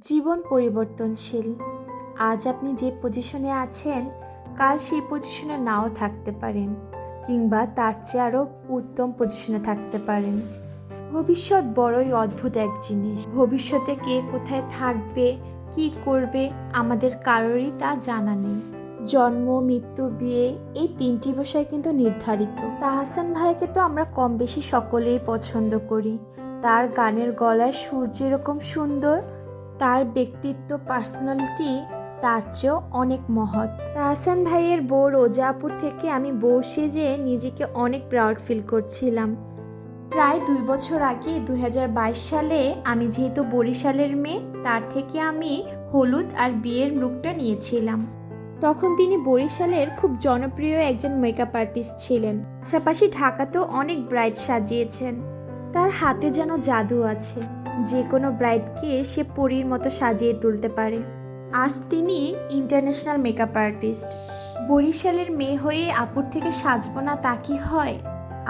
জীবন পরিবর্তনশীল। আজ আপনি যে পজিশনে আছেন, কাল সেই পজিশনে নাও থাকতে পারেন, কিংবা তার চেয়ে আরও উত্তম পজিশনে থাকতে পারেন। ভবিষ্যৎ বড়ই অদ্ভুত এক জিনিস। ভবিষ্যতে কে কোথায় থাকবে, কি করবে, আমাদের কারোরই তা জানা নেই। জন্ম, মৃত্যু, বিয়ে, এই তিনটি বিষয় কিন্তু নির্ধারিত। তাহসান ভাইকে তো আমরা কম বেশি সকলেই পছন্দ করি। তার গানের গলার সুর যেরকম সুন্দর, তার ব্যক্তিত্ব, পার্সোনালিটি তার চেয়েও অনেক মহৎ। তাহসান ভাইয়ের বউ রোজা আপুর থেকে আমি বউ সেজে নিজেকে অনেক প্রাউড ফিল করছিলাম। প্রায় 2 বছর আগে 2022 সালে আমি যেহেতু বরিশালের মেয়ে, তার থেকে আমি হলুদ আর বিয়ের লুকটা নিয়েছিলাম। তখন তিনি বরিশালের খুব জনপ্রিয় একজন মেকআপ আর্টিস্ট ছিলেন। পাশাপাশি ঢাকাতেও অনেক ব্রাইড সাজিয়েছেন। তার হাতে যেন জাদু আছে, যে কোনো ব্রাইডকে সে পরীর মতো সাজিয়ে তুলতে পারে। আজ তিনি ইন্টারন্যাশনাল মেকআপ আর্টিস্ট। বরিশালের মেয়ে হয়ে আপুর থেকে সাজবো না তা কি হয়?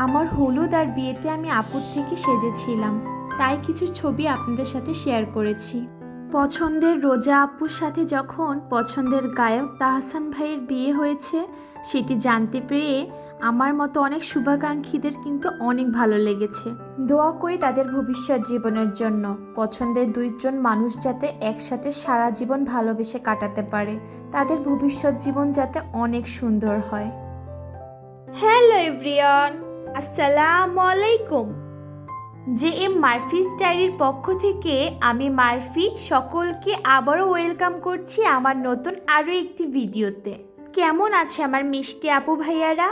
আমার হলুদ আর বিয়েতে আমি আপুর থেকে সেজেছিলাম, তাই কিছু ছবি আপনাদের সাথে শেয়ার করেছি। পছন্দের রোজা আপুর সাথে যখন পছন্দের গায়ক তাহসান ভাইয়ের বিয়ে হয়েছে, সেটি জানতে পেরে আমার মতো অনেক শুভাকাঙ্ক্ষীদের কিন্তু অনেক ভালো লেগেছে। দোয়া করি তাদের ভবিষ্যৎ জীবনের জন্য। পছন্দের দুইজন মানুষ যাতে একসাথে সারা জীবন ভালোবেসে কাটাতে পারে, তাদের ভবিষ্যৎ জীবন যাতে অনেক সুন্দর হয়। হ্যালো এভরিওয়ান, আসসালামু আলাইকুম। JM মারফিস ডায়েরির পক্ষ থেকে আমি মারফি সকলকে আবারও ওয়েলকাম করছি আমার নতুন আরও একটি ভিডিওতে। কেমন আছে আমার মিষ্টি আপু ভাইয়ারা?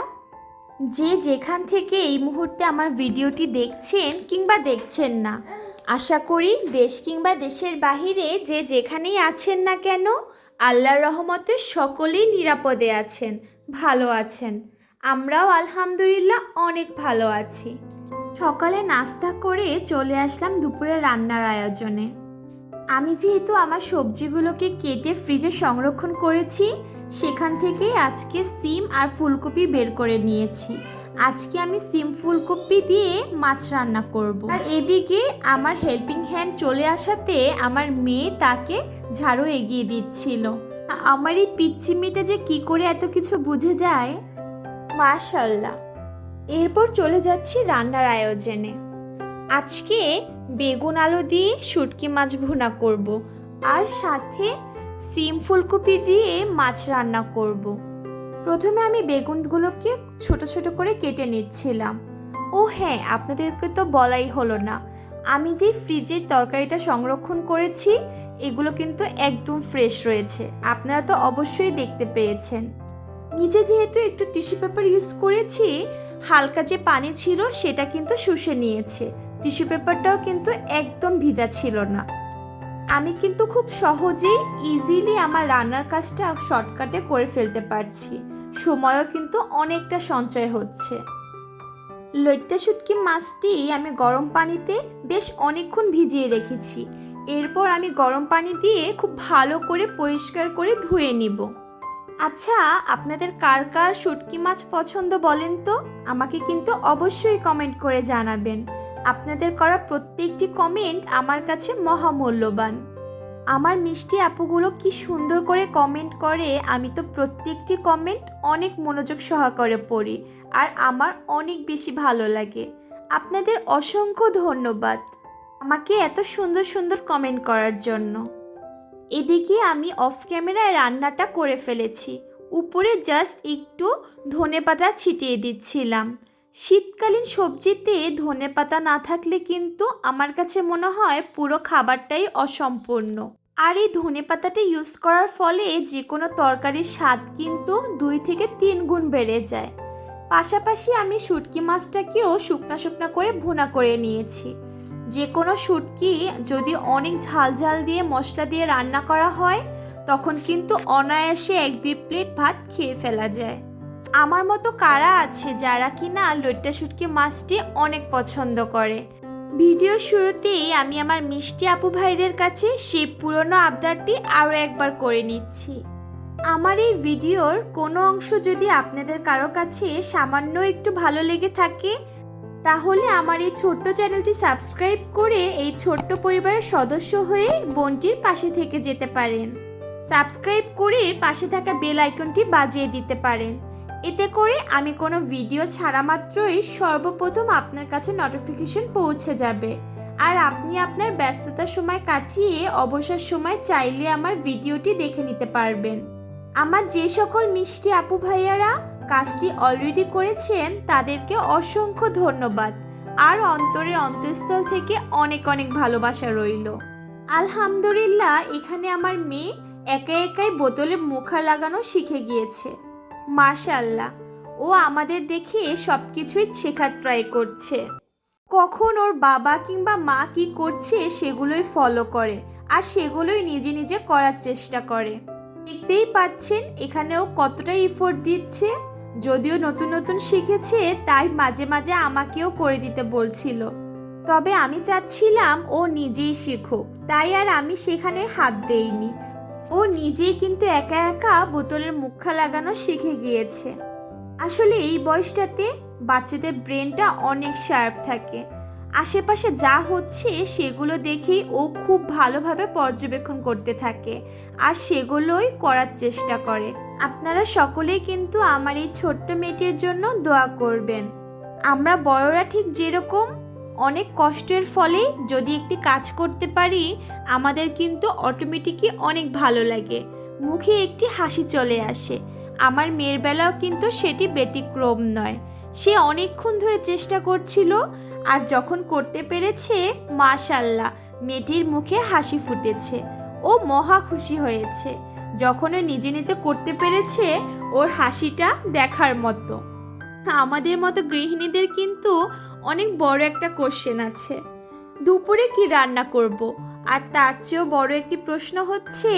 যে যেখান থেকে এই মুহূর্তে আমার ভিডিওটি দেখছেন কিংবা দেখছেন না, আশা করি দেশ কিংবা দেশের বাহিরে যে যেখানেই আছেন না কেন, আল্লাহর রহমতে সকলেই নিরাপদে আছেন, ভালো আছেন। আমরাও আলহামদুলিল্লাহ অনেক ভালো আছি। সকালে নাস্তা করে চলে আসলাম দুপুরে রান্নার আয়োজনে। আমি যেহেতু আমার সবজিগুলোকে কেটে ফ্রিজে সংরক্ষণ করেছি, সেখান থেকেই আজকে সিম আর ফুলকপি বের করে নিয়েছি। আজকে আমি সিম ফুলকপি দিয়ে মাছ রান্না করব। আর এদিকে আমার হেল্পিং হ্যান্ড চলে আসাতে আমার মেয়ে তাকে ঝাড়ু এগিয়ে দিচ্ছিল। আমার এই পিচ্চি মেয়েটা যে কি করে এত কিছু বুঝে যায়, মাশাআল্লাহ। এরপর চলে যাচ্ছি রান্নার আয়োজনে। আজকে বেগুন আলু দিয়ে শুটকি মাছ ভুনা করব, আর সাথে সিম ফুলকপি দিয়ে মাছ রান্না করব। প্রথমে আমি বেগুনগুলোকে ছোট ছোট করে কেটে নিচ্ছিলাম। ও হ্যাঁ, আপনাদেরকে তো বলাই হলো না, আমি যে ফ্রিজের তরকারিটা সংরক্ষণ করেছি এগুলো কিন্তু একদম ফ্রেশ রয়েছে। আপনারা তো অবশ্যই দেখতে পেয়েছেন। নিচে যেহেতু একটু টিস্যু পেপার ইউজ করেছি, হালকা যে পানি ছিল সেটা কিন্তু শুষে নিয়েছে। টিস্যু পেপারটাও কিন্তু একদম ভিজা ছিল না। আমি কিন্তু খুব সহজেই ইজিলি আমার রান্নার কাজটা শর্টকাটে করে ফেলতে পারছি। সময়ও কিন্তু অনেকটা সঞ্চয় হচ্ছে। লইট্টা শুটকি মাছটি আমি গরম পানিতে বেশ অনেকক্ষণ ভিজিয়ে রেখেছি। এরপর আমি গরম পানি দিয়ে খুব ভালো করে পরিষ্কার করে ধুয়ে নিব। আচ্ছা, আপনাদের কার কার শুটকি মাছ পছন্দ বলেন তো? আমাকে কিন্তু অবশ্যই কমেন্ট করে জানাবেন। আপনাদের করা প্রত্যেকটি কমেন্ট আমার কাছে মহামূল্যবান। আমার মিষ্টি আপুগুলো কি সুন্দর করে কমেন্ট করে, আমি তো প্রত্যেকটি কমেন্ট অনেক মনোযোগ সহকারে পড়ি, আর আমার অনেক বেশি ভালো লাগে। আপনাদের অসংখ্য ধন্যবাদ আমাকে এত সুন্দর সুন্দর কমেন্ট করার জন্য। এদিকে আমি অফ ক্যামেরায় রান্নাটা করে ফেলেছি। উপরে জাস্ট একটু ধনেপাতা ছিটিয়ে দিচ্ছিলাম। শীতকালীন সবজিতে ধনেপাতা না থাকলে কিন্তু আমার কাছে মনে হয় পুরো খাবারটাই অসম্পূর্ণ। আর এই ধনেপাতাটা ইউজ করার ফলে যে কোনো তরকারির স্বাদ কিন্তু 2 থেকে 3 গুণ বেড়ে যায়। পাশাপাশি আমি শুটকি মাছটাকেও শুকনা শুকনা করে ভুনা করে নিয়েছি। যে কোনো শুটকি যদি অনেক ঝাল ঝাল দিয়ে মশলা দিয়ে রান্না করা হয়, তখন কিন্তু অনায়াসে 1-2 প্লেট ভাত খেয়ে ফেলা যায়। আমার মতো কারা আছে যারা কিনা লইট্টা শুটকি মাছটি অনেক পছন্দ করে? ভিডিওর শুরুতেই আমি আমার মিষ্টি আপু ভাইদের কাছে সেই পুরনো আবদারটি আরও একবার করে নিচ্ছি। আমার এই ভিডিওর কোনো অংশ যদি আপনাদের কারো কাছে সামান্য একটু ভালো লেগে থাকে, তাহলে আমার এই ছোট্ট চ্যানেলটি সাবস্ক্রাইব করে এই ছোট্ট পরিবারের সদস্য হয়ে বোনটির পাশে থেকে যেতে পারেন। সাবস্ক্রাইব করে পাশে থাকা বেল আইকনটি বাজিয়ে দিতে পারেন। এতে করে আমি কোনো ভিডিও ছাড়া মাত্রই সর্বপ্রথম আপনার কাছে নোটিফিকেশন পৌঁছে যাবে। আর আপনি আপনার ব্যস্ততার সময় কাটিয়ে অবসর সময় চাইলে আমার ভিডিওটি দেখে নিতে পারবেন। আমার যে সকল মিষ্টি আপু ভাইয়ারা কাজটি অলরেডি করেছেন তাদেরকে অসংখ্য ধন্যবাদ আর অন্তঃস্থল থেকে অনেক অনেক ভালোবাসা রইল। আলহামদুলিল্লাহ, এখানে আমার মেয়ে একা একাই বোতলে মুখা লাগানো শিখে গিয়েছে। মাশাআল্লাহ, ও আমাদের দেখে সব কিছুই শেখার ট্রাই করছে। কখন ওর বাবা কিংবা মা কি করছে সেগুলোই ফলো করে আর সেগুলোই নিজে নিজে করার চেষ্টা করে। দেখতেই পাচ্ছেন এখানে ও কতটা এফোর্ট দিচ্ছে। যদিও নতুন নতুন শিখেছে তাই মাঝে মাঝে আমাকেও করে দিতে বলছিল, তবে আমি চাচ্ছিলাম ও নিজেই শিখুক, তাই আর আমি সেখানে হাত দেইনি। ও নিজেই কিন্তু একা একা বোতলের মুখা লাগানো শিখে গিয়েছে। আসলে এই বয়সটাতে বাচ্চাদের ব্রেনটা অনেক শার্প থাকে। আশেপাশে যা হচ্ছে সেগুলো দেখেই ও খুব ভালোভাবে পর্যবেক্ষণ করতে থাকে আর সেগুলোই করার চেষ্টা করে। আপনারা সকলেই কিন্তু আমার এই ছোট্ট মেয়েটির জন্য দোয়া করবেন। আমরা বড়রা ঠিক যেরকম অনেক কষ্টের ফলে যদি একটি কাজ করতে পারি আমাদের কিন্তু অটোমেটিকই অনেক ভালো লাগে, মুখে একটি হাসি চলে আসে। আমার মেয়ের বেলাও কিন্তু সেটি ব্যতিক্রম নয়। সে অনেকক্ষণ ধরে চেষ্টা করছিল আর যখন করতে পেরেছে মাশাআল্লাহ মেয়েটির মুখে হাসি ফুটেছে। ও মহা খুশি হয়েছে। যখন ও নিজে নিজে করতে পেরেছে ওর হাসিটা দেখার মতো। আমাদের মতো গৃহিণীদের কিন্তু অনেক বড় একটা কোশ্চেন আছে, দুপুরে কি রান্না করব, আর তার চেয়েও বড় একটি প্রশ্ন হচ্ছে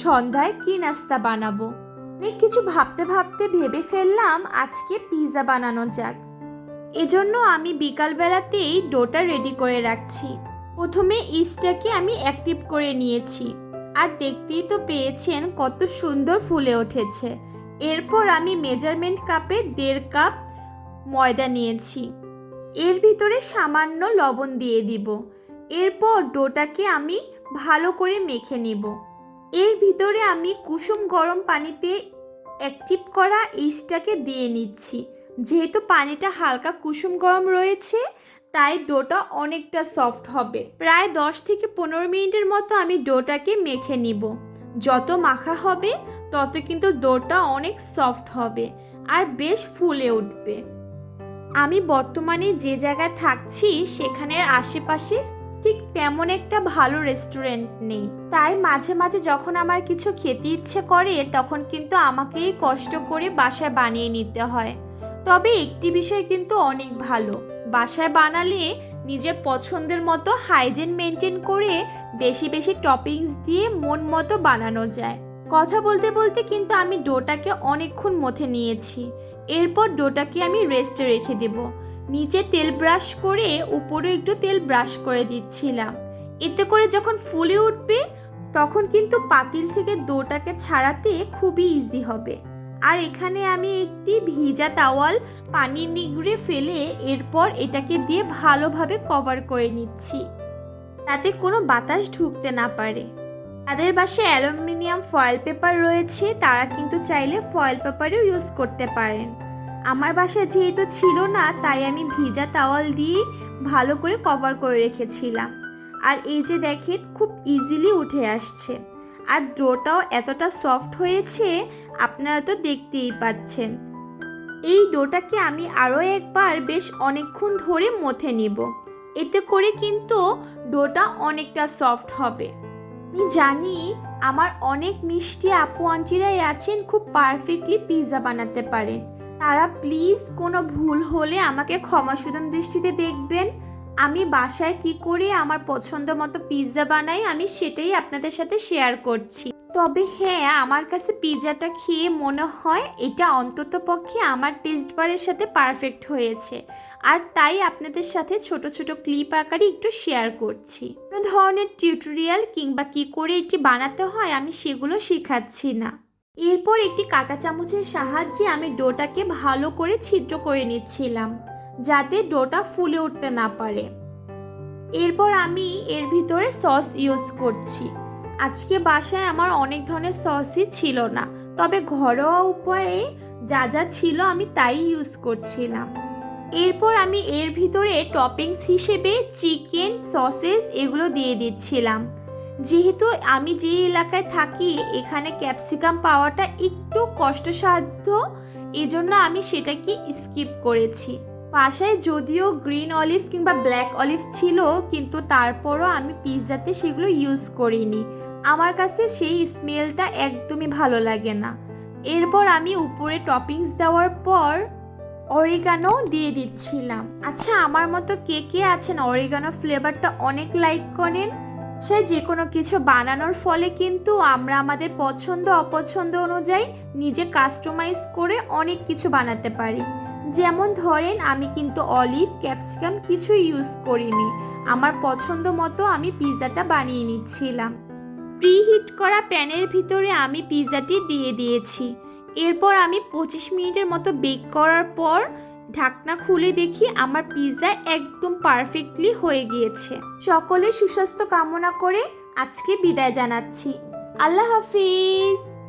সন্ধ্যায় কি নাস্তা বানাবো। অনেক কিছু ভাবতে ভাবতে ভেবে ফেললাম আজকে পিৎজা বানানো যাক। এজন্য আমি বিকালবেলাতেই ডোটা রেডি করে রাখছি। প্রথমে ইস্টটাকে আমি অ্যাক্টিভ করে নিয়েছি আর দেখতেই তো পেয়েছেন কত সুন্দর ফুলে উঠেছে। এরপর আমি মেজারমেন্ট কাপে 1.5 কাপ ময়দা নিয়েছি, এর ভিতরে সামান্য লবণ দিয়ে দিব। এরপর ডোটাকে আমি ভালো করে মেখে নিব। এর ভিতরে আমি কুসুম গরম পানিতে অ্যাক্টিভ করা ইস্টটাকে দিয়ে নিচ্ছি। যেহেতু পানিটা হালকা কুসুম গরম রয়েছে তাই ডোটা অনেকটা সফট হবে। প্রায় 10 থেকে 15 মিনিটের মতো আমি ডোটাকে মেখে নিব। যত মাখা হবে তত কিন্তু ডোটা অনেক সফট হবে আর বেশ ফুলে উঠবে। আমি বর্তমানে যে জায়গায় থাকছি সেখানের আশেপাশে ঠিক তেমন একটা ভালো রেস্টুরেন্ট নেই, তাই মাঝে মাঝে যখন আমার কিছু খেতে ইচ্ছে করে তখন কিন্তু আমাকেই কষ্ট করে বাসায় বানিয়ে নিতে হয়। তবে একটি বিষয় কিন্তু অনেক ভালো, বাসায় বানালে নিজের পছন্দের মতো হাইজিন মেনটেন করে বেশি বেশি টপিংস দিয়ে মন মতো বানানো যায়। কথা বলতে বলতে কিন্তু আমি ডোটাকে অনেকক্ষণ মথে নিয়েছি। এরপর ডোটাকে আমি রেস্টে রেখে দেব। নিচে তেল ব্রাশ করে উপরে একটু তেল ব্রাশ করে দিচ্ছিলাম। এতে করে যখন ফুলে উঠবে তখন কিন্তু পাতিল থেকে ডোটাকে ছাড়াতে খুবই ইজি হবে। আর এখানে আমি একটি ভিজা তাওয়াল পানি নিগড়ে ফেলে এরপর এটাকে দিয়ে ভালোভাবে কভার করে নিচ্ছি, তাতে কোনো বাতাস ঢুকতে না পারে। তাদের বাসায় অ্যালুমিনিয়াম ফয়েল পেপার রয়েছে, তারা কিন্তু চাইলে ফয়েল পেপারও ইউজ করতে পারেন। আমার বাসায় যেহেতু ছিল না তাই আমি ভিজা তাওয়াল দিয়ে ভালো করে কভার করে রেখেছিলাম। আর এই যে দেখেন খুব ইজিলি উঠে আসছে আর ডোটাও এতটা সফট হয়েছে আপনারা তো দেখতেই পাচ্ছেন। এই ডোটাকে আমি আরও একবার বেশ অনেকক্ষণ ধরে মথে নিব, এতে করে কিন্তু ডোটা অনেকটা সফট হবে। আমি জানি আমার অনেক মিষ্টি আপু আন্টিরাই আছেন খুব পারফেক্টলি পিৎজা বানাতে পারেন। তারা প্লিজ কোনো ভুল হলে আমাকে ক্ষমাসুদন দৃষ্টিতে দেখবেন। আমি বাসায় কি করে আমার পছন্দ মতো পিৎজা বানাই আমি সেটাই আপনাদের সাথে শেয়ার করছি। তবে হ্যাঁ, আমার কাছে পিৎজাটা খেয়ে মনে হয় এটা অন্তত পক্ষে আমার টেস্ট বারের সাথে পারফেক্ট হয়েছে, আর তাই আপনাদের সাথে ছোট ছোট ক্লিপ আকারে একটু শেয়ার করছি। কোনো ধরনের টিউটোরিয়াল কিংবা কি করে এটি বানাতে হয় আমি সেগুলো শেখাচ্ছি না। এরপর একটি কাঁটা চামচের সাহায্যে আমি ডোটাকে ভালো করে ছিদ্র করে নিচ্ছিলাম, যাতে ডোটা ফুলে উঠতে না পারে। এরপর আমি এর ভিতরে সস ইউজ করছি। আজকে বাসায় আমার অনেক ধরনের সসই ছিল না, তবে ঘরোয়া উপায়ে যা যা ছিল আমি তাই ইউজ করছিলাম। এরপর আমি এর ভিতরে টপিংস হিসেবে চিকেন, সসেস এগুলো দিয়ে দিচ্ছিলাম। যেহেতু আমি যে এলাকায় থাকি এখানে ক্যাপসিকাম পাওয়াটা একটু কষ্টসাধ্য, এজন্য আমি সেটাকে স্কিপ করেছি। বাসায় যদিও গ্রিন অলিভ কিংবা ব্ল্যাক অলিভ ছিল, কিন্তু তারপরও আমি পিৎজাতে সেগুলো ইউজ করিনি। আমার কাছে সেই স্মেলটা একদমই ভালো লাগে না। এরপর আমি উপরে টপিংস দেওয়ার পর অরিগানো দিয়ে দিচ্ছিলাম। আচ্ছা, আমার মতো কে কে আছেন অরিগানো ফ্লেভারটা অনেক লাইক করেন? সে যে কোনো কিছু বানানোর ফলে কিন্তু আমরা আমাদের পছন্দ অপছন্দ অনুযায়ী নিজে কাস্টমাইজ করে অনেক কিছু বানাতে পারি। যেমন ধরেন, আমি কিন্তু অলিভ, ক্যাপসিকাম কিছু ইউজ করিনি। আমার পছন্দ মতো আমি পিৎজাটা বানিয়ে নিচ্ছিলাম। প্রিহিট করা প্যানের ভিতরে আমি পিৎজাটি দিয়ে দিয়েছি। এরপর আমি 25 মিনিটের মতো বেক করার পর ঢাকনা খুলে দেখি আমার পিৎজা একদম পারফেক্টলি হয়ে গিয়েছে। সকলে সুস্বাস্থ্য কামনা করে আজকে বিদায় জানাচ্ছি। আল্লাহ হাফিজ।